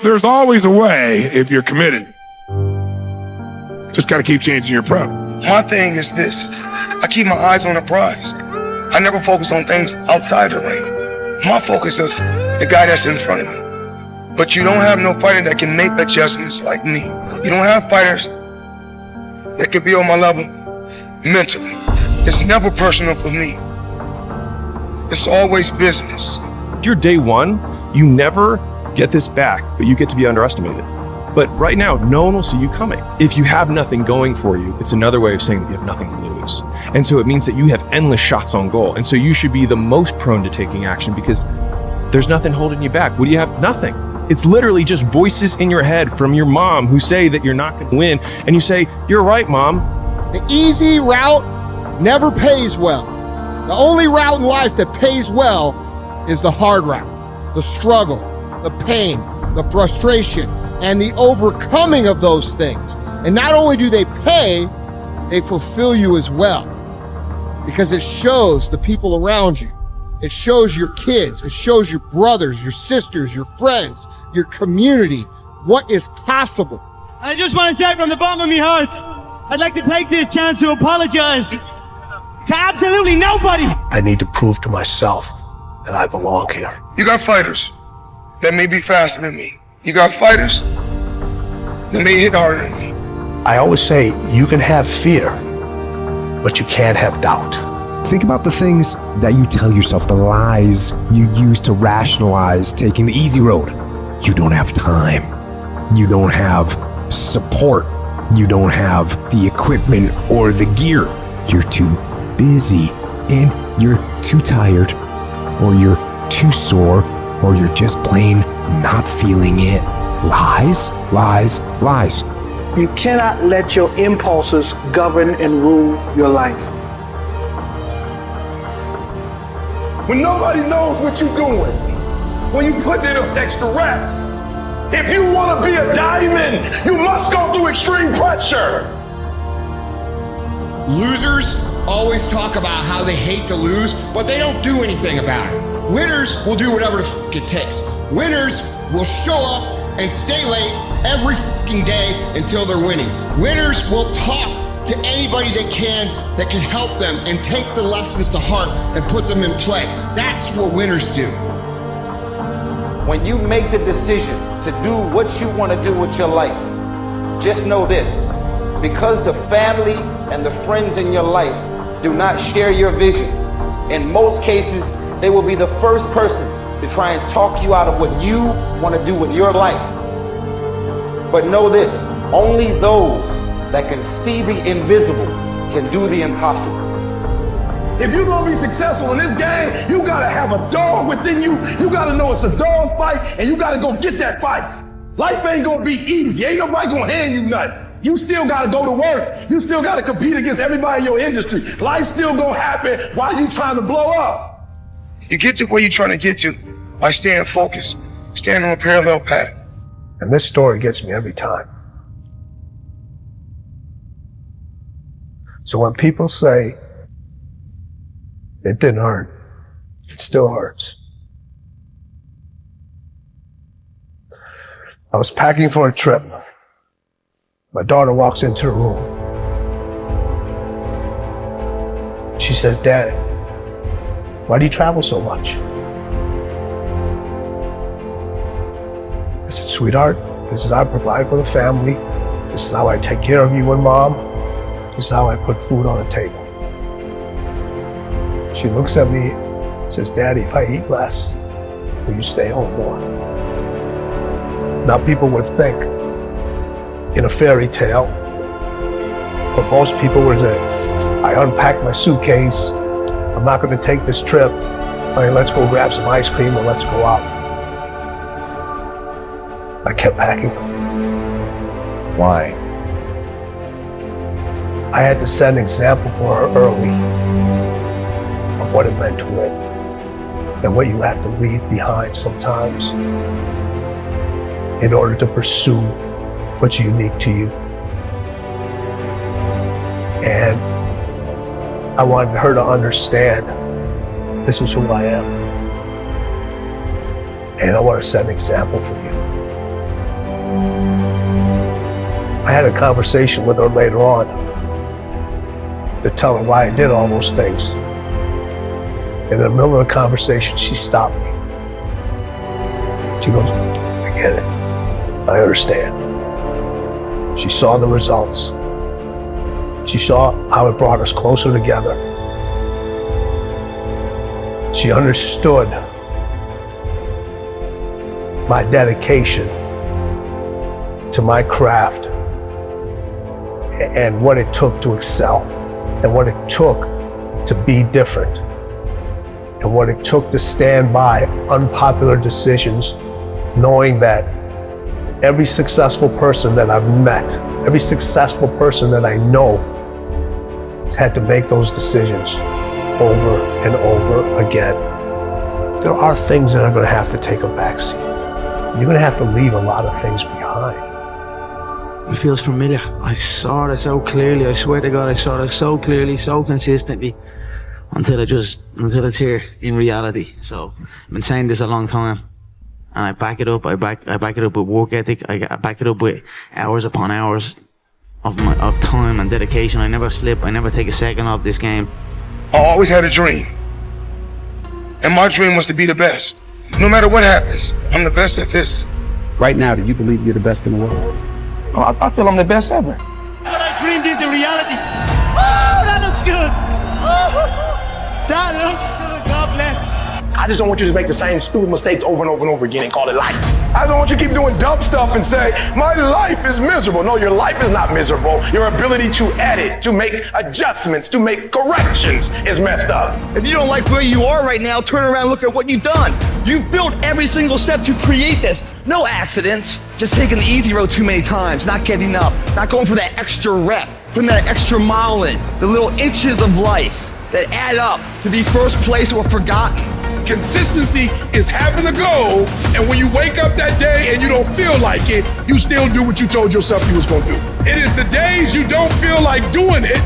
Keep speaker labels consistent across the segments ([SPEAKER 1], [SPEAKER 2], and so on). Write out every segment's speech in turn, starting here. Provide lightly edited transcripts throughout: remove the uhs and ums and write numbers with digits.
[SPEAKER 1] There's always a way if you're committed. Just got to keep changing your approach.
[SPEAKER 2] My thing is this. I keep my eyes on the prize. I never focus on things outside the ring. My focus is the guy that's in front of me. But you don't have no fighter that can make adjustments like me. You don't have fighters that can be on my level mentally. It's never personal for me. It's always business.
[SPEAKER 3] You're day one, you never get this back, but you get to be underestimated. But right now, no one will see you coming. If you have nothing going for you, it's another way of saying that you have nothing to lose. And so it means that you have endless shots on goal. And so you should be the most prone to taking action because there's nothing holding you back. What do you have? Nothing. It's literally just voices in your head from your mom who say that you're not going to win. And you say, you're right, Mom.
[SPEAKER 4] The easy route never pays well. The only route in life that pays well is the hard route, the struggle, the pain, the frustration, and the overcoming of those things. And not only do they pay, they fulfill you as well. Because it shows the people around you. It shows your kids. It shows your brothers, your sisters, your friends, your community, what is possible.
[SPEAKER 5] I just want to say from the bottom of my heart, I'd like to take this chance to apologize to absolutely nobody.
[SPEAKER 6] I need to prove to myself that I belong here.
[SPEAKER 2] You got fighters that may be faster than me. You got fighters that may hit harder than me.
[SPEAKER 6] I always say you can have fear, but you can't have doubt.
[SPEAKER 7] Think about the things that you tell yourself, the lies you use to rationalize taking the easy road. You don't have time. You don't have support. You don't have the equipment or the gear. You're too busy, and you're too tired, or you're too sore, or you're just plain not feeling it. Lies, lies, lies.
[SPEAKER 8] You cannot let your impulses govern and rule your life.
[SPEAKER 9] When nobody knows what you're doing, when you put in those extra reps, if you want to be a diamond, you must go through extreme pressure.
[SPEAKER 4] Losers always talk about how they hate to lose, but they don't do anything about it. Winners will do whatever the f it takes. Winners will show up and stay late every fucking day until they're winning. Winners will talk to anybody that can help them and take the lessons to heart and put them in play. That's what winners do.
[SPEAKER 10] When you make the decision to do what you want to do with your life, just know this, because the family and the friends in your life do not share your vision, in most cases, they will be the first person to try and talk you out of what you want to do with your life. But know this, only those that can see the invisible can do the impossible.
[SPEAKER 9] If you're gonna be successful in this game, you gotta have a dog within you. You gotta know it's a dog fight, and you gotta go get that fight. Life ain't gonna be easy. Ain't nobody gonna hand you nothing. You still gotta go to work. You still gotta compete against everybody in your industry. Life's still gonna happen while you trying to blow up.
[SPEAKER 2] You get to where you're trying to get to by staying focused, staying on a parallel path.
[SPEAKER 6] And this story gets me every time. So when people say, it didn't hurt, it still hurts. I was packing for a trip. My daughter walks into the room. She says, Dad, why do you travel so much? I said, sweetheart, this is how I provide for the family. This is how I take care of you and Mom. This is how I put food on the table. She looks at me, says, Daddy, if I eat less, will you stay home more? Now people would think in a fairy tale, or most people would say, I unpacked my suitcase, I'm not gonna take this trip, okay, let's go grab some ice cream or let's go out. I kept packing.
[SPEAKER 11] Why?
[SPEAKER 6] I had to set an example for her early of what it meant to win and what you have to leave behind sometimes in order to pursue what's unique to you. And I wanted her to understand this is who I am. And I want to set an example for you. I had a conversation with her later on to tell her why I did all those things. In the middle of the conversation, she stopped me. She goes, I get it. I understand. She saw the results. She saw how it brought us closer together. She understood my dedication to my craft and what it took to excel and what it took to be different and what it took to stand by unpopular decisions, knowing that every successful person that I've met, every successful person that I know has had to make those decisions over and over again. There are things that are going to have to take a backseat. You're going to have to leave a lot of things behind.
[SPEAKER 12] It feels familiar. I saw it so clearly. I swear to God, I saw it so clearly, so consistently, until it's here in reality. So I've been saying this a long time, and I back it up. I back it up with work ethic. I back it up with hours upon hours of time and dedication. I never slip. I never take a second off this game.
[SPEAKER 2] I always had a dream, and my dream was to be the best. No matter what happens, I'm the best at this.
[SPEAKER 13] Right now, do you believe you're the best in the world? I feel I'm the best ever.
[SPEAKER 5] What I dreamed into reality. Oh, that looks good. That looks good. God bless.
[SPEAKER 9] I just don't want you to make the same stupid mistakes over and over and over again and call it life. I don't want you to keep doing dumb stuff and say, my life is miserable. No, your life is not miserable. Your ability to edit, to make adjustments, to make corrections is messed up.
[SPEAKER 14] If you don't like where you are right now, turn around and look at what you've done. You've built every single step to create this. No accidents, just taking the easy road too many times, not getting up, not going for that extra rep, putting that extra mile in, the little inches of life that add up to be first place or forgotten.
[SPEAKER 9] Consistency is having a goal, and when you wake up that day and you don't feel like it, you still do what you told yourself you was gonna do. It is the days you don't feel like doing it,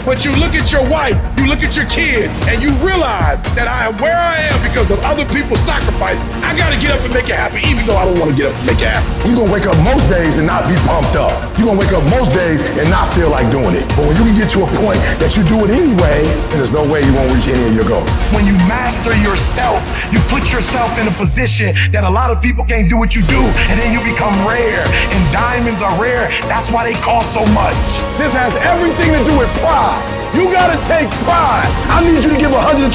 [SPEAKER 9] but you look at your wife, you look at your kids, and you realize that I am where I am because of other people's sacrifice. I gotta get up and make it happen, even though I don't wanna get up and make it happen. You're gonna wake up most days and not be pumped up. You're gonna wake up most days and not feel like doing it. But when you can get to a point that you do it anyway, then there's no way you won't reach any of your goals.
[SPEAKER 2] When you master yourself, you put yourself in a position that a lot of people can't do what you do, and then you become rare. And diamonds are rare. That's why they cost so much.
[SPEAKER 9] This has everything to do with pride. You gotta take pride. I need you to give 120%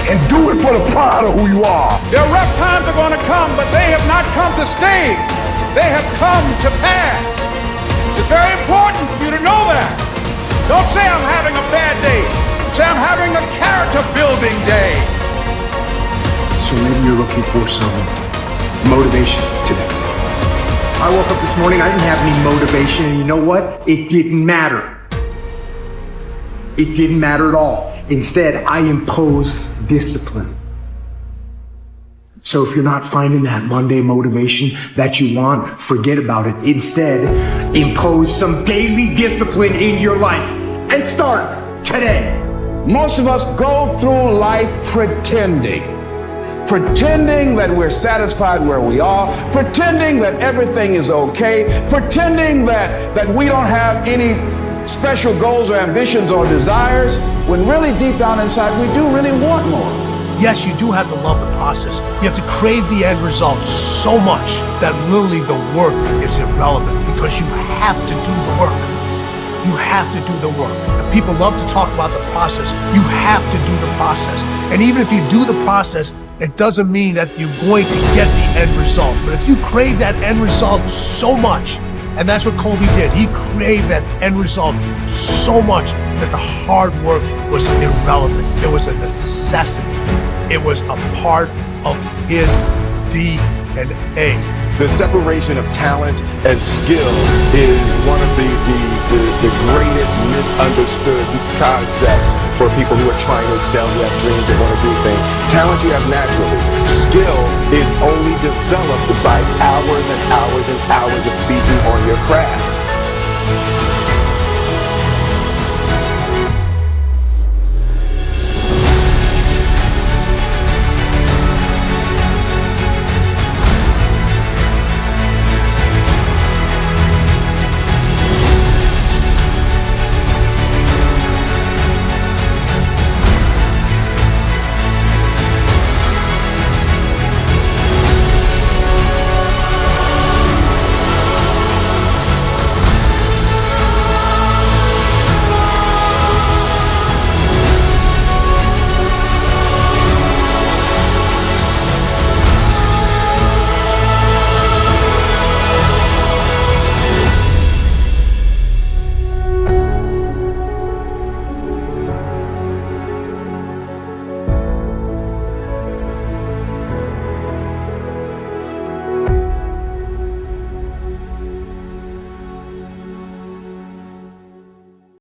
[SPEAKER 9] and do it for the pride of who you are.
[SPEAKER 15] Their rough times are gonna come, but they have not come to stay. They have come to pass. It's very important for you to know that. Don't say I'm having a bad day. Say I'm having a character building day.
[SPEAKER 13] So maybe you're looking for some motivation today. I woke up this morning, I didn't have any motivation, and you know what? It didn't matter. It didn't matter at all. Instead, I imposed discipline. So if you're not finding that Monday motivation that you want, forget about it. Instead, impose some daily discipline in your life and start today.
[SPEAKER 15] Most of us go through life pretending that we're satisfied where we are, pretending that everything is okay, pretending that we don't have any special goals or ambitions or desires, when really deep down inside we do really want more.
[SPEAKER 6] Yes, you do have to love the process. You have to crave the end result so much that literally the work is irrelevant because you have to do the work. You have to do the work. And people love to talk about the process. You have to do the process. And even if you do the process, it doesn't mean that you're going to get the end result. But if you crave that end result so much, and that's what Kobe did. He craved that end result so much that the hard work was irrelevant. It was a necessity. It was a part of his DNA.
[SPEAKER 16] The separation of talent and skill is one of the greatest misunderstood concepts for people who are trying to excel, who have dreams and want to do things. Talent you have naturally. Skill is only developed by hours and hours and hours of beating on your craft.